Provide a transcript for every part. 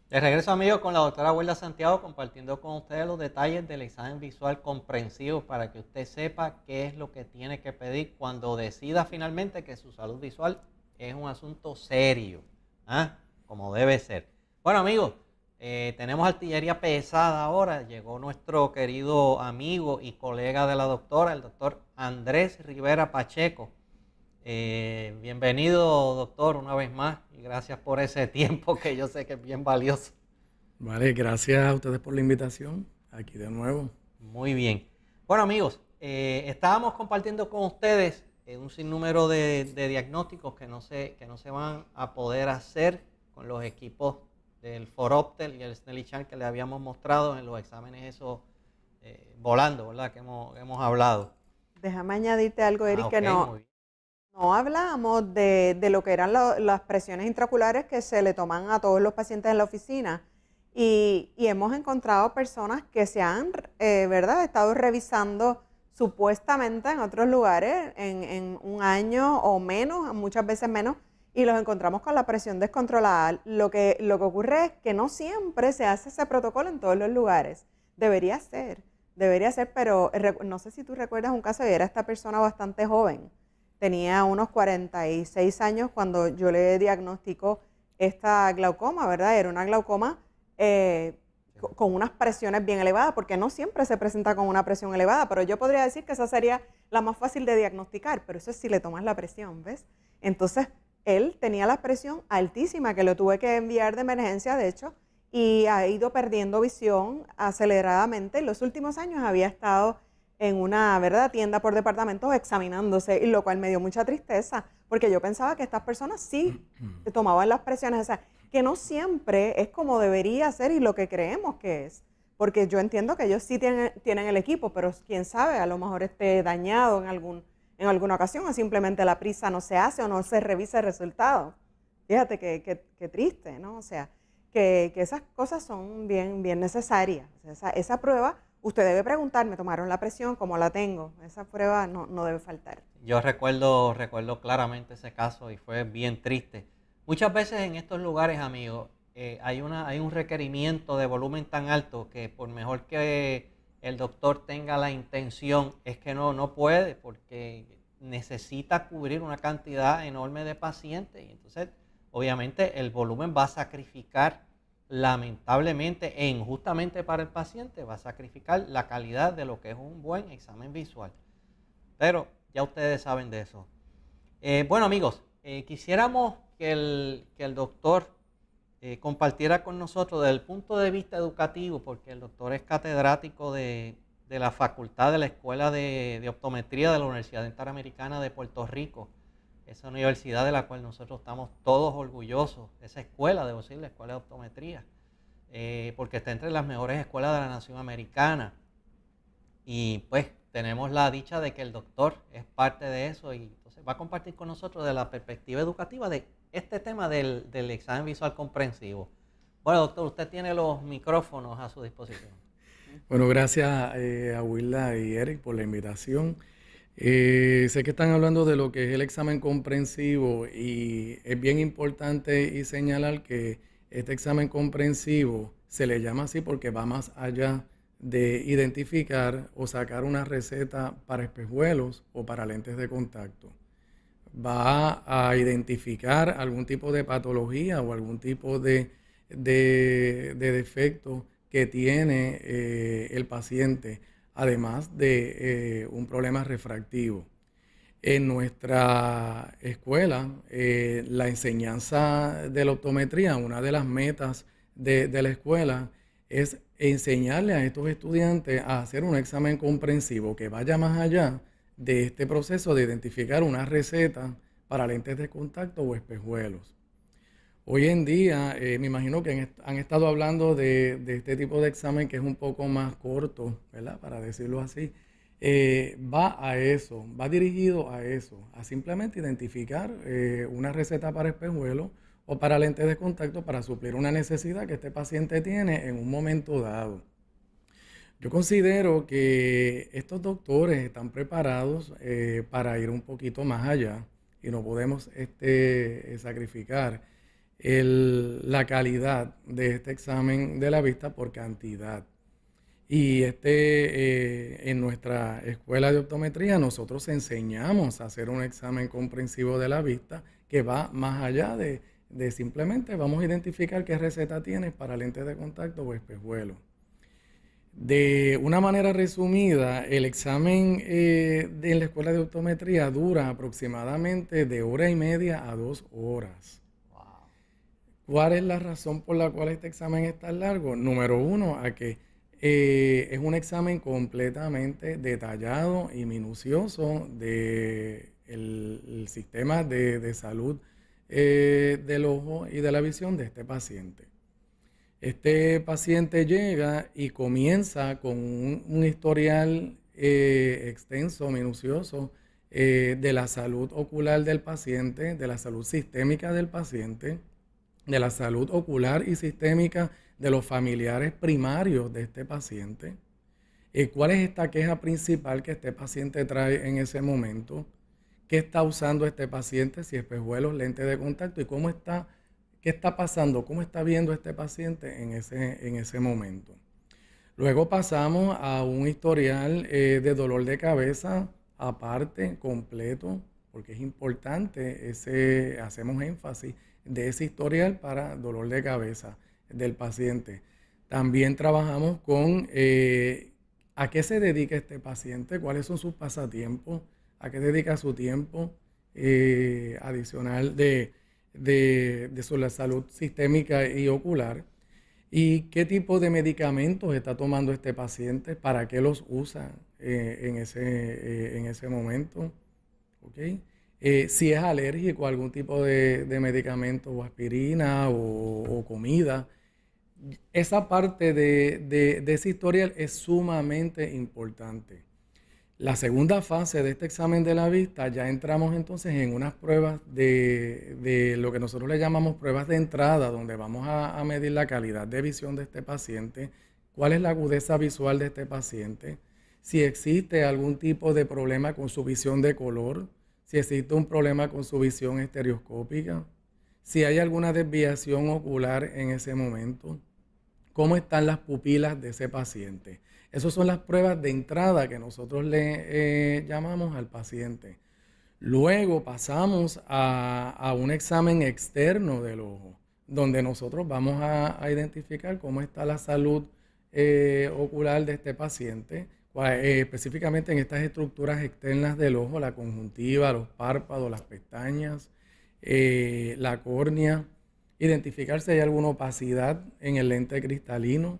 De regreso, amigos, con la doctora Huelda Santiago, compartiendo con ustedes los detalles del examen visual comprensivo para que usted sepa qué es lo que tiene que pedir cuando decida finalmente que su salud visual es un asunto serio, ¿ah? Como debe ser. Bueno, amigos, tenemos artillería pesada ahora. Llegó nuestro querido amigo y colega de la doctora, el doctor Andrés Rivera Pacheco. Bienvenido, doctor, una vez más, y gracias por ese tiempo que yo sé que es bien valioso. Vale, gracias a ustedes por la invitación. Aquí de nuevo. Muy bien. Bueno, amigos, estábamos compartiendo con ustedes un sinnúmero de diagnósticos que no se van a poder hacer con los equipos del Foroptel y el Snellichan que le habíamos mostrado en los exámenes esos volando, ¿verdad? Que hemos hablado. Déjame añadirte algo, Ah, Eric, ok, que no, muy bien. no hablábamos de lo que eran las presiones intraoculares que se le toman a todos los pacientes en la oficina. Y hemos encontrado personas que se han, ¿verdad?, estado revisando supuestamente en otros lugares en un año o menos, muchas veces menos, y los encontramos con la presión descontrolada. Lo que ocurre es que no siempre se hace ese protocolo en todos los lugares. Debería ser, debería ser, pero no sé si tú recuerdas un caso, y era esta persona bastante joven. Tenía unos 46 años cuando yo le diagnosticó esta glaucoma, ¿verdad? Era una glaucoma eh, con unas presiones bien elevadas, porque no siempre se presenta con una presión elevada, pero yo podría decir que esa sería la más fácil de diagnosticar, pero eso es si le tomas la presión, ¿ves? Entonces, él tenía la presión altísima, que lo tuve que enviar de emergencia, de hecho, y ha ido perdiendo visión aceleradamente. En los últimos años había estado en una, ¿verdad?, tienda por departamentos examinándose, y lo cual me dio mucha tristeza, porque yo pensaba que estas personas sí tomaban las presiones, o sea, que no siempre es como debería ser y lo que creemos que es, porque yo entiendo que ellos sí tienen el equipo, pero quién sabe, a lo mejor esté dañado en alguna ocasión, o simplemente la prisa no se hace o no se revisa el resultado. Fíjate que triste, ¿no? O sea, que esas cosas son bien, bien necesarias. Esa prueba, usted debe preguntar, ¿me tomaron la presión? ¿Cómo la tengo? Esa prueba no debe faltar. Yo recuerdo claramente ese caso y fue bien triste. Muchas veces en estos lugares, amigos, hay un requerimiento de volumen tan alto que por mejor que el doctor tenga la intención, es que no puede porque necesita cubrir una cantidad enorme de pacientes y entonces obviamente el volumen va a sacrificar lamentablemente e injustamente para el paciente, va a sacrificar la calidad de lo que es un buen examen visual. Pero ya ustedes saben de eso. Bueno, amigos, quisiéramos que el doctor compartiera con nosotros desde el punto de vista educativo, porque el doctor es catedrático de la facultad de la Escuela de Optometría de la Universidad Interamericana de Puerto Rico, esa universidad de la cual nosotros estamos todos orgullosos, esa escuela, debo decir, la Escuela de Optometría, porque está entre las mejores escuelas de la nación americana. Y pues tenemos la dicha de que el doctor es parte de eso y entonces va a compartir con nosotros de la perspectiva educativa de este tema del examen visual comprensivo. Bueno, doctor, usted tiene los micrófonos a su disposición. Bueno, gracias a Wilda y Eric por la invitación. Sé que están hablando de lo que es el examen comprensivo y es bien importante y señalar que este examen comprensivo se le llama así porque va más allá de identificar o sacar una receta para espejuelos o para lentes de contacto. Va a identificar algún tipo de patología o algún tipo de defecto que tiene el paciente, además de un problema refractivo. En nuestra escuela, la enseñanza de la optometría, una de las metas de la escuela es enseñarle a estos estudiantes a hacer un examen comprensivo que vaya más allá de este proceso de identificar una receta para lentes de contacto o espejuelos. Hoy en día, me imagino que han estado hablando de este tipo de examen que es un poco más corto, ¿verdad? Para decirlo así. Va a eso, va dirigido a eso, a simplemente identificar una receta para espejuelo o para lentes de contacto para suplir una necesidad que este paciente tiene en un momento dado. Yo considero que estos doctores están preparados para ir un poquito más allá y no podemos sacrificar la calidad de este examen de la vista por cantidad. Y en nuestra escuela de optometría nosotros enseñamos a hacer un examen comprensivo de la vista que va más allá de simplemente vamos a identificar qué receta tienes para lentes de contacto o espejuelos. De una manera resumida, el examen de la escuela de optometría dura aproximadamente de 1 hora y media a 2 horas. Wow. ¿Cuál es la razón por la cual este examen es tan largo? Número uno, a que es un examen completamente detallado y minucioso del sistema de salud del ojo y de la visión de este paciente. Este paciente llega y comienza con un historial extenso, minucioso, de la salud ocular del paciente, de la salud sistémica del paciente, de la salud ocular y sistémica de los familiares primarios de este paciente. ¿Cuál es esta queja principal que este paciente trae en ese momento? ¿Qué está usando este paciente? Si espejuelos, lentes de contacto y qué está pasando, cómo está viendo este paciente en ese momento. Luego pasamos a un historial de dolor de cabeza aparte, completo, porque es importante, hacemos énfasis de ese historial para dolor de cabeza del paciente. También trabajamos con a qué se dedica este paciente, cuáles son sus pasatiempos, a qué dedica su tiempo adicional de la salud sistémica y ocular, y qué tipo de medicamentos está tomando este paciente, para qué los usa en ese momento, ¿okay? Si es alérgico a algún tipo de medicamento o aspirina o comida. Esa parte de ese historial es sumamente importante. La segunda fase de este examen de la vista, ya entramos entonces en unas pruebas de lo que nosotros le llamamos pruebas de entrada, donde vamos a medir la calidad de visión de este paciente, cuál es la agudeza visual de este paciente, si existe algún tipo de problema con su visión de color, si existe un problema con su visión estereoscópica, si hay alguna desviación ocular en ese momento, cómo están las pupilas de ese paciente. Esas son las pruebas de entrada que nosotros le llamamos al paciente. Luego pasamos a un examen externo del ojo, donde nosotros vamos a identificar cómo está la salud ocular de este paciente, específicamente en estas estructuras externas del ojo, la conjuntiva, los párpados, las pestañas, la córnea, identificar si hay alguna opacidad en el lente cristalino.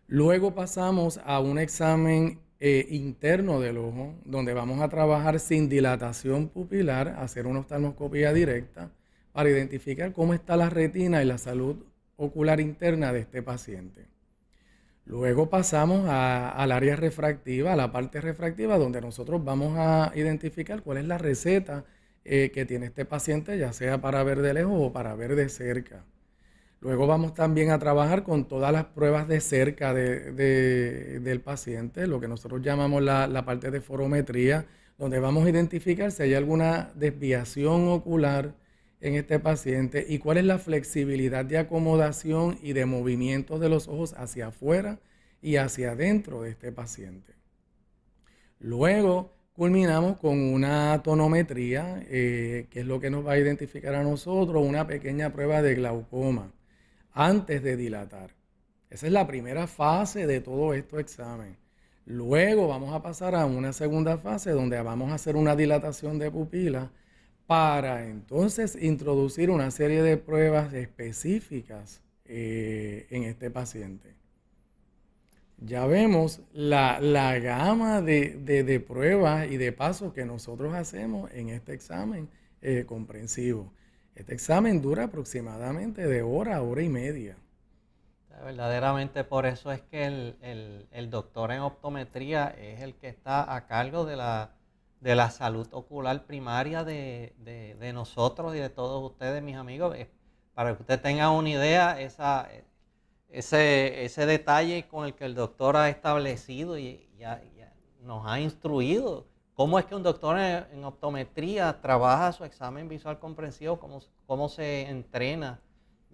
Luego pasamos a un examen interno del ojo, donde vamos a trabajar sin dilatación pupilar, hacer una oftalmoscopía directa para identificar cómo está la retina y la salud ocular interna de este paciente. Luego pasamos al área refractiva, a la parte refractiva, donde nosotros vamos a identificar cuál es la receta que tiene este paciente, ya sea para ver de lejos o para ver de cerca. Luego vamos también a trabajar con todas las pruebas de cerca del paciente, lo que nosotros llamamos la parte de forometría, donde vamos a identificar si hay alguna desviación ocular en este paciente y cuál es la flexibilidad de acomodación y de movimiento de los ojos hacia afuera y hacia adentro de este paciente. Luego culminamos con una tonometría, que es lo que nos va a identificar a nosotros, una pequeña prueba de glaucoma antes de dilatar. Esa es la primera fase de todo este examen. Luego vamos a pasar a una segunda fase donde vamos a hacer una dilatación de pupila para entonces introducir una serie de pruebas específicas en este paciente. Ya vemos la gama de pruebas y de pasos que nosotros hacemos en este examen comprensivo. Este examen dura aproximadamente de hora a hora y media. Verdaderamente por eso es que el doctor en optometría es el que está a cargo de la salud ocular primaria de nosotros y de todos ustedes, mis amigos. Para que usted tenga una idea, ese detalle con el que el doctor ha establecido y ya nos ha instruido. ¿Cómo es que un doctor en optometría trabaja su examen visual comprensivo? ¿Cómo se entrena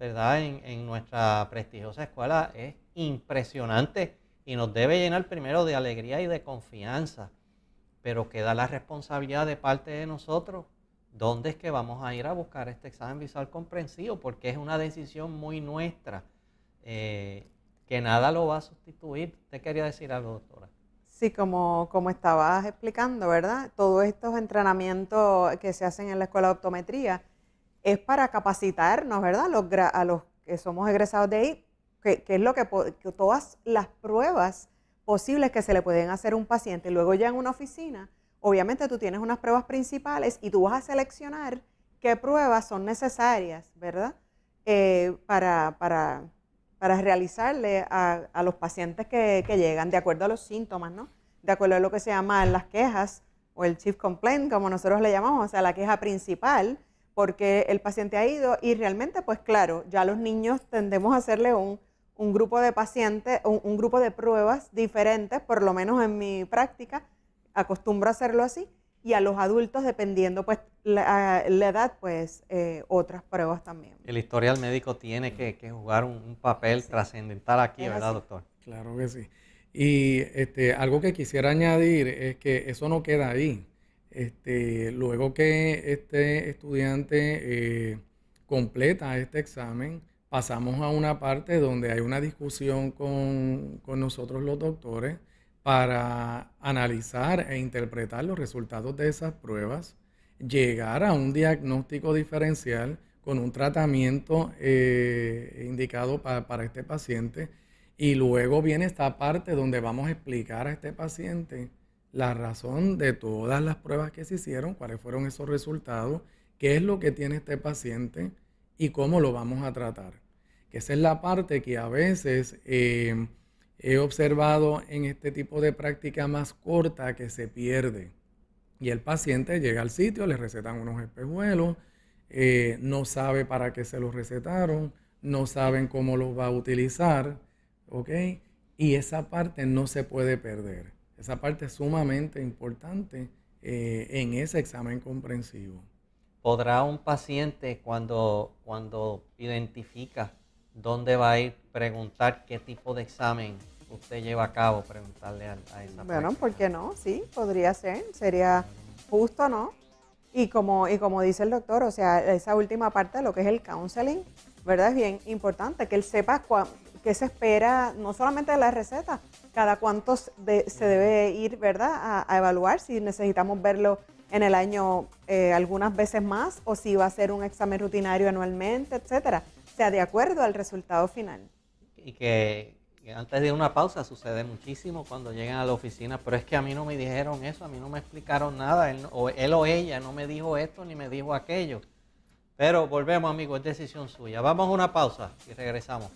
¿verdad? En nuestra prestigiosa escuela es impresionante y nos debe llenar primero de alegría y de confianza, pero queda la responsabilidad de parte de nosotros. ¿Dónde es que vamos a ir a buscar este examen visual comprensivo? Porque es una decisión muy nuestra, que nada lo va a sustituir. ¿Usted quería decir algo, doctora? Sí, como estabas explicando, ¿verdad? Todos estos entrenamientos que se hacen en la escuela de optometría es para capacitarnos, ¿verdad? A los que somos egresados de ahí, que es lo que todas las pruebas posibles que se le pueden hacer a un paciente. Luego ya en una oficina, obviamente tú tienes unas pruebas principales y tú vas a seleccionar qué pruebas son necesarias, ¿verdad? Para realizarle a los pacientes que llegan de acuerdo a los síntomas, ¿no? De acuerdo a lo que se llaman las quejas o el chief complaint, como nosotros le llamamos, o sea, la queja principal, porque el paciente ha ido y realmente, pues claro, ya los niños tendemos a hacerle un grupo de pacientes, un grupo de pruebas diferentes, por lo menos en mi práctica, acostumbro a hacerlo así, y a los adultos, dependiendo pues la edad, pues otras pruebas también. El historial médico tiene que jugar un papel trascendental aquí, Es ¿verdad, así. doctor? Claro que sí. Y algo que quisiera añadir es que eso no queda ahí. Luego que este estudiante completa este examen, pasamos a una parte donde hay una discusión con nosotros los doctores para analizar e interpretar los resultados de esas pruebas, llegar a un diagnóstico diferencial con un tratamiento indicado para este paciente. Y luego viene esta parte donde vamos a explicar a este paciente la razón de todas las pruebas que se hicieron, cuáles fueron esos resultados, qué es lo que tiene este paciente y cómo lo vamos a tratar. Que esa es la parte que a veces he observado en este tipo de práctica más corta que se pierde. Y el paciente llega al sitio, le recetan unos espejuelos, no sabe para qué se los recetaron, no saben cómo los va a utilizar, ¿ok? Y esa parte no se puede perder. Esa parte es sumamente importante en ese examen comprensivo. ¿Podrá un paciente cuando identifica dónde va a ir, preguntar qué tipo de examen usted lleva a cabo, preguntarle a esa Bueno, práctica? ¿por qué no? Sí, podría ser, sería justo, ¿no? Y como dice el doctor, o sea, esa última parte de lo que es el counseling, ¿verdad? Es bien importante que él sepa qué se espera, no solamente de la receta, cada cuánto se debe ir, ¿verdad? A evaluar si necesitamos verlo en el año algunas veces más o si va a ser un examen rutinario anualmente, etcétera. O sea, de acuerdo al resultado final. Y que antes de una pausa sucede muchísimo cuando llegan a la oficina, pero es que a mí no me dijeron eso, a mí no me explicaron nada, él o ella no me dijo esto ni me dijo aquello. Pero volvemos, amigos, es decisión suya. Vamos a una pausa y regresamos.